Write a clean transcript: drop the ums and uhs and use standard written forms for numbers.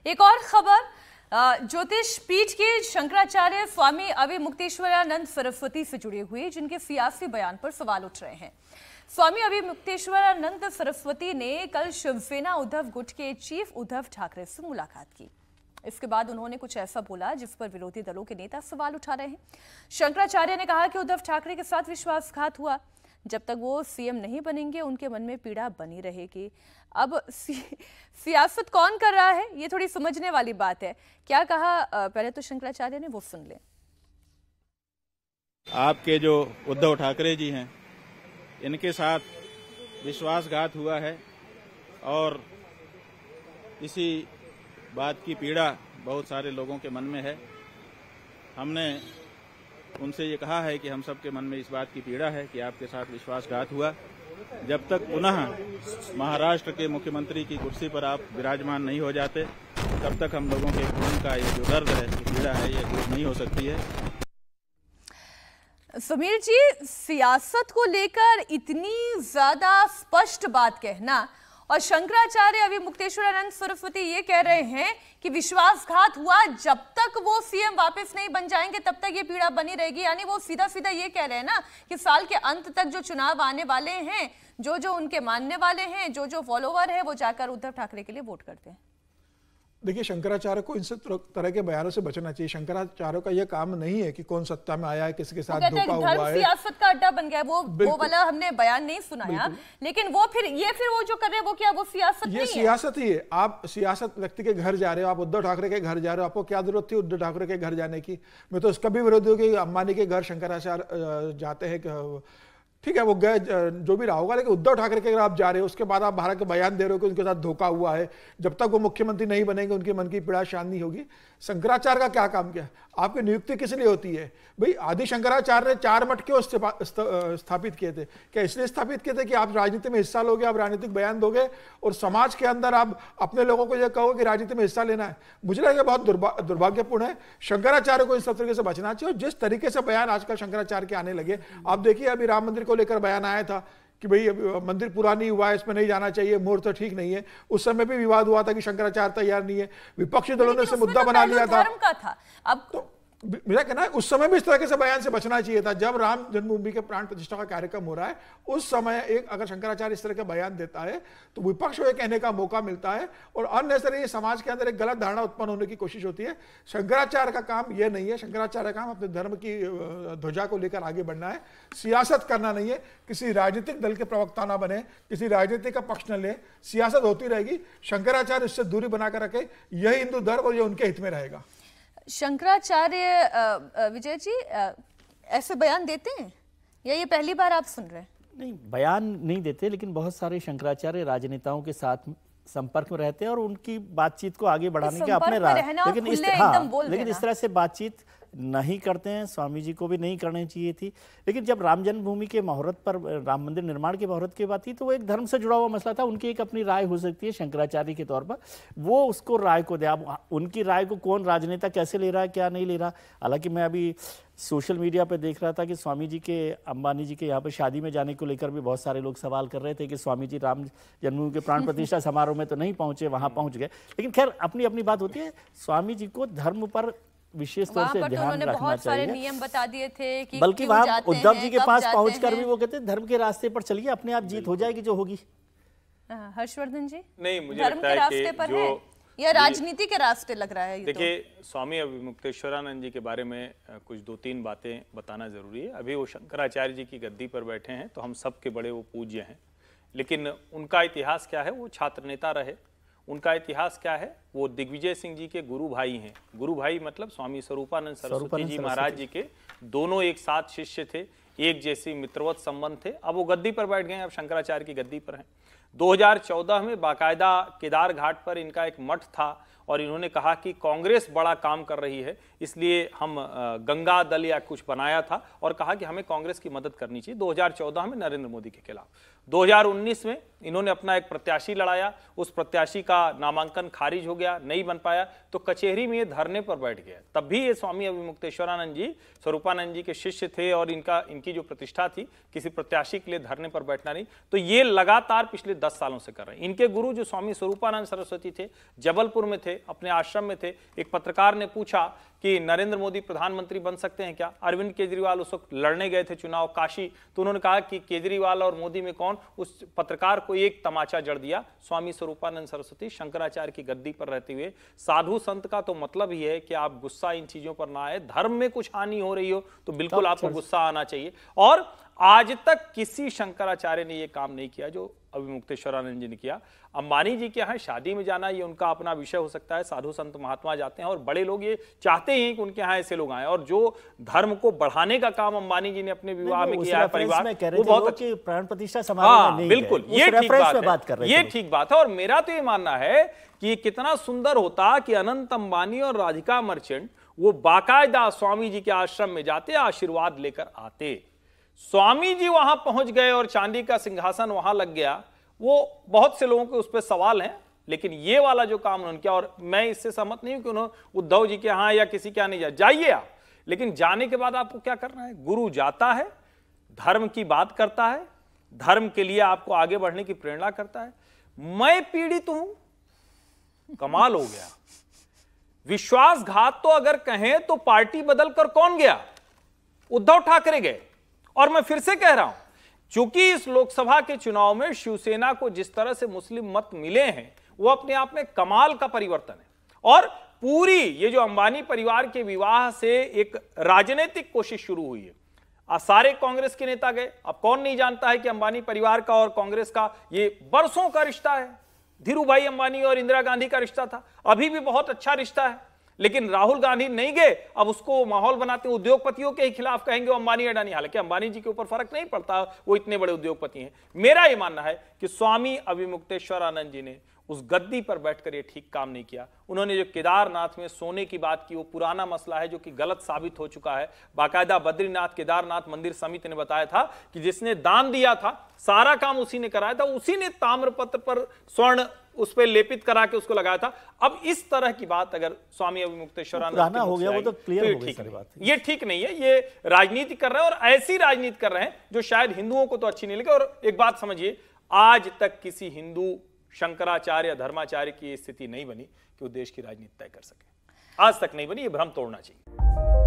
एक और खबर ज्योतिष पीठ के शंकराचार्य स्वामी अविमुक्तेश्वरानंद सरस्वती से जुड़ी हुई, जिनके सियासी बयान पर सवाल उठ रहे हैं। स्वामी अविमुक्तेश्वरानंद सरस्वती ने कल शिवसेना उद्धव गुट के चीफ उद्धव ठाकरे से मुलाकात की। इसके बाद उन्होंने कुछ ऐसा बोला जिस पर विरोधी दलों के नेता सवाल उठा रहे हैं। शंकराचार्य ने कहा कि उद्धव ठाकरे के साथ विश्वासघात हुआ, जब तक वो सीएम नहीं बनेंगे उनके मन में पीड़ा बनी रहेगी। अब सियासत कौन कर रहा है, ये थोड़ी समझने वाली बात है। क्या कहा पहले तो शंकराचार्य ने, वो सुन लें। आपके जो उद्धव ठाकरे जी हैं, इनके साथ विश्वासघात हुआ है और इसी बात की पीड़ा बहुत सारे लोगों के मन में है। हमने उनसे ये कहा है कि हम सबके मन में इस बात की पीड़ा है कि आपके साथ विश्वासघात हुआ। जब तक पुनः महाराष्ट्र के मुख्यमंत्री की कुर्सी पर आप विराजमान नहीं हो जाते, तब तक हम लोगों के खून का ये जो दर्द है, ये पीड़ा है, ये दूर नहीं हो सकती है। समीर जी, सियासत को लेकर इतनी ज्यादा स्पष्ट बात कहना और शंकराचार्य अविमुक्तेश्वरानंद सरस्वती ये कह रहे हैं कि विश्वासघात हुआ, जब तक वो सीएम वापस नहीं बन जाएंगे तब तक ये पीड़ा बनी रहेगी। यानी वो सीधा सीधा ये कह रहे हैं ना कि साल के अंत तक जो चुनाव आने वाले हैं, जो उनके मानने वाले हैं, जो फॉलोवर है, वो जाकर उद्धव ठाकरे के लिए वोट करते हैं। देखिए, शंकराचार्य को इन तरह के बयानों से बचना चाहिए। शंकराचार्य का यह काम नहीं है कि कौन सत्ता में आया है, किसके साथ धोखा हुआ है। सियासत का अड्डा बन गया है। वो वाला हमने बयान नहीं सुनाया, लेकिन वो जो कर रहे हैं वो क्या, वो सियासत नहीं है? ये सियासत ही है। आप सियासत व्यक्ति के घर जा रहे हो, आप उद्धव ठाकरे के घर जा रहे हो, आपको क्या जरूरत थी उद्धव ठाकरे के घर जाने की? मैं तो उसका भी विरोधी हूँ कि अंबानी के घर शंकराचार्य जाते हैं। ठीक है, वो गए जो भी रहा होगा, लेकिन उद्धव ठाकरे के अगर आप जा रहे हो, उसके बाद आप भारत के बयान दे रहे हो कि उनके साथ धोखा हुआ है, जब तक वो मुख्यमंत्री नहीं बनेंगे उनके मन की पीड़ा शांत नहीं होगी। शंकराचार्य का क्या काम किया? आपकी नियुक्ति किस लिए होती है भाई? आदि शंकराचार्य ने 4 मठ क्यों स्थापित किए थे? क्या इसलिए स्थापित किए थे कि आप राजनीति में हिस्सा लोगे, आप राजनीतिक बयान दोगे और समाज के अंदर आप अपने लोगों को यह कहो कि राजनीति में हिस्सा लेना है? मुझे लगता है बहुत दुर्भाग्यपूर्ण है। शंकराचार्य को इस सब तरीके से बचना चाहिए। और जिस तरीके से बयान आजकल शंकराचार्य के आने लगे, आप देखिए अभी राम मंदिर को लेकर बयान आया था कि भाई मंदिर पूरा नहीं हुआ है, इसमें नहीं जाना चाहिए, मुहूर्त तो ठीक नहीं है। उस समय भी विवाद हुआ था कि शंकराचार्य तैयार नहीं है, विपक्षी दलों ने इसे मुद्दा बना लिया था। धर्म का था। अब तो मेरा कहना है उस समय भी इस तरह के बयान से बचना चाहिए था। जब राम जन्मभूमि के प्राण प्रतिष्ठा का कार्यक्रम हो रहा है, उस समय एक अगर शंकराचार्य इस तरह का बयान देता है तो विपक्ष को यह कहने का मौका मिलता है और अननेसेसरी समाज के अंदर एक गलत धारणा उत्पन्न होने की कोशिश होती है। शंकराचार्य का काम यह नहीं है। शंकराचार्य का काम अपने धर्म की ध्वजा को लेकर आगे बढ़ना है, सियासत करना नहीं है। किसी राजनीतिक दल के प्रवक्ता ना बने, किसी राजनीति का पक्ष न ले। सियासत होती रहेगी, शंकराचार्य इससे दूरी बनाकर रखे, यही हिंदू धर्म और ये उनके हित में रहेगा। शंकराचार्य विजय जी ऐसे बयान देते हैं या ये पहली बार आप सुन रहे हैं? नहीं, बयान नहीं देते, लेकिन बहुत सारे शंकराचार्य राजनेताओं के साथ संपर्क में रहते हैं और उनकी बातचीत को आगे बढ़ाने के अपने लेकिन इस तरह से बातचीत नहीं करते हैं। स्वामी जी को भी नहीं करनी चाहिए थी। लेकिन जब राम जन्मभूमि के मुहूर्त पर, राम मंदिर निर्माण के मुहूर्त की बात थी, तो वो एक धर्म से जुड़ा हुआ मसला था। उनकी एक अपनी राय हो सकती है शंकराचार्य के तौर पर, वो उसको राय को दे। अब उनकी राय को कौन राजनेता कैसे ले रहा है, क्या नहीं ले रहा। हालांकि मैं अभी सोशल मीडिया पर देख रहा था कि स्वामी जी के, अंबानी जी के यहाँ पर शादी में जाने को लेकर भी बहुत सारे लोग सवाल कर रहे थे कि स्वामी जी राम जन्मभूमि के प्राण प्रतिष्ठा समारोह में तो नहीं पहुंचे, वहां पहुंच गए। लेकिन खैर, अपनी अपनी बात होती है। स्वामी जी को धर्म पर विशेष तौर से ध्यान रखना चाहिए। नियम बता दिए थे कि बल्कि वहां उद्धव जी के पास पहुंचकर भी वो कहते हैं धर्म के रास्ते पर चलिए, अपने आप जीत हो जाएगी जो होगी। हर्षवर्धन जी, नहीं, मुझे धर्म के रास्ते पर है या राजनीति के रास्ते लग रहा है? देखिए, स्वामी अविमुक्तेश्वरानंद जी के बारे में कुछ 2-3 बातें बताना जरूरी है। अभी वो शंकराचार्य जी की गद्दी पर बैठे हैं, तो हम सबके बड़े वो पूज्य हैं, लेकिन उनका इतिहास क्या है? वो छात्र नेता रहे। उनका इतिहास क्या है? वो दिग्विजय सिंह जी के गुरु भाई हैं। गुरु भाई मतलब स्वामी स्वरूपानंद सरस्वती जी महाराज जी के दोनों एक साथ शिष्य थे, एक जैसी मित्रवत संबंध थे। अब वो गद्दी पर बैठ गए, अब शंकराचार्य की गद्दी पर हैं। 2014 में बाकायदा केदार घाट पर इनका एक मठ था और इन्होंने कहा कि कांग्रेस बड़ा काम कर रही है, इसलिए हम गंगा दल या कुछ बनाया था और कहा कि हमें कांग्रेस की मदद करनी चाहिए 2014 में नरेंद्र मोदी के खिलाफ। 2019 में इन्होंने अपना एक प्रत्याशी लड़ाया, उस प्रत्याशी का नामांकन खारिज हो गया, नहीं बन पाया, तो कचहरी में ये धरने पर बैठ गया। तब भी ये स्वामी अभिमुक्तेश्वरानंद जी स्वरूपानंद जी के शिष्य थे और इनकी जो प्रतिष्ठा थी किसी प्रत्याशी के लिए धरने पर बैठना नहीं, तो ये लगातार पिछले 10 सालों से कर रहे हैं। इनके गुरु जो स्वामी स्वरूपानंद सरस्वती थे, जबलपुर में थे, अपने आश्रम में थे। एक पत्रकार ने पूछा कि नरेंद्र मोदी प्रधानमंत्री बन सकते हैं क्या? अरविंद केजरीवाल उस वक्त लड़ने गए थे चुनाव काशी, तो उन्होंने कहा कि केजरीवाल और मोदी में कौन? उस पत्रकार को एक तमाचा जड़ दिया। स्वामी स्वरूपानंद सरस्वती शंकराचार्य की गद्दी पर रहते हुए, साधु संत का तो मतलब ही है कि आप गुस्सा इन चीजों पर ना आए। धर्म में कुछ हानि हो रही हो तो बिल्कुल आपको गुस्सा आना चाहिए। और आज तक किसी शंकराचार्य ने यह काम नहीं किया जो अभिमुक्तेश्वरानंद जी ने किया। अंबानी जी के यहाँ शादी में जाना ये उनका अपना विषय हो सकता है, साधु संत महात्मा जाते हैं और बड़े लोग ये चाहते हैं कि उनके यहाँ ऐसे लोग आए। और जो धर्म को बढ़ाने का काम अंबानी जी ने अपने विवाह में किया है, परिवार वो बहुत प्राण प्रतिष्ठा समारोह में, बिल्कुल ये ठीक बात है। और मेरा तो ये मानना है कि कितना सुंदर होता कि अनंत अंबानी और राधिका मर्चेंट वो बाकायदा स्वामी जी के आश्रम में जाते, आशीर्वाद लेकर आते। स्वामी जी वहां पहुंच गए और चांदी का सिंहासन वहां लग गया, वो बहुत से लोगों के उस पर सवाल हैं, लेकिन ये वाला जो काम उन्होंने किया, और मैं इससे सहमत नहीं हूं कि उन्होंने उद्धव जी के यहां या किसी के यहां नहीं जाइए आप, लेकिन जाने के बाद आपको क्या करना है? गुरु जाता है, धर्म की बात करता है, धर्म के लिए आपको आगे बढ़ने की प्रेरणा करता है। मैं पीड़ित हूं, कमाल हो गया। विश्वासघात तो अगर कहें तो पार्टी बदलकर कौन गया? उद्धव ठाकरे गए। और मैं फिर से कह रहा हूं, चूंकि इस लोकसभा के चुनाव में शिवसेना को जिस तरह से मुस्लिम मत मिले हैं वो अपने आप में कमाल का परिवर्तन है। और पूरी ये जो अंबानी परिवार के विवाह से एक राजनीतिक कोशिश शुरू हुई है। सारे कांग्रेस के नेता गए। अब कौन नहीं जानता है कि अंबानी परिवार का और कांग्रेस का ये बरसों का रिश्ता है। धीरू भाई अंबानी और इंदिरा गांधी का रिश्ता था, अभी भी बहुत अच्छा रिश्ता है, लेकिन राहुल गांधी नहीं गए। अब उसको माहौल बनाते हैं, उद्योगपतियों के ही खिलाफ कहेंगे वो अंबानी अडानी। हालांकि अंबानी जी के ऊपर फर्क नहीं पड़ता, वो इतने बड़े उद्योगपति हैं। मेरा यह मानना है कि स्वामी अभिमुक्तेश्वरानंद जी ने उस गद्दी पर बैठकर ये ठीक काम नहीं किया। उन्होंने जो केदारनाथ में सोने की बात की वो पुराना मसला है जो कि गलत साबित हो चुका है। बाकायदा बद्रीनाथ केदारनाथ मंदिर समिति ने बताया था कि जिसने दान दिया था सारा काम उसी ने कराया था, उसी ने ताम्रपत्र पर स्वर्ण उस पर लेपित करा के उसको लगाया था। अब इस तरह की बात अगर स्वामी अभिमुक्तेश्वरानंद हो गया वो तो क्लियर हो गई सारी बात। ये ठीक नहीं है, ये राजनीति कर रहे हैं और ऐसी राजनीति कर रहे हैं जो शायद हिंदुओं को तो अच्छी नहीं लगे। और एक बात समझिए, आज तक किसी हिंदू शंकराचार्य या धर्माचार्य की स्थिति नहीं बनी कि वो देश की राजनीति तय कर सके। आज तक नहीं बनी, ये भ्रम तोड़ना चाहिए।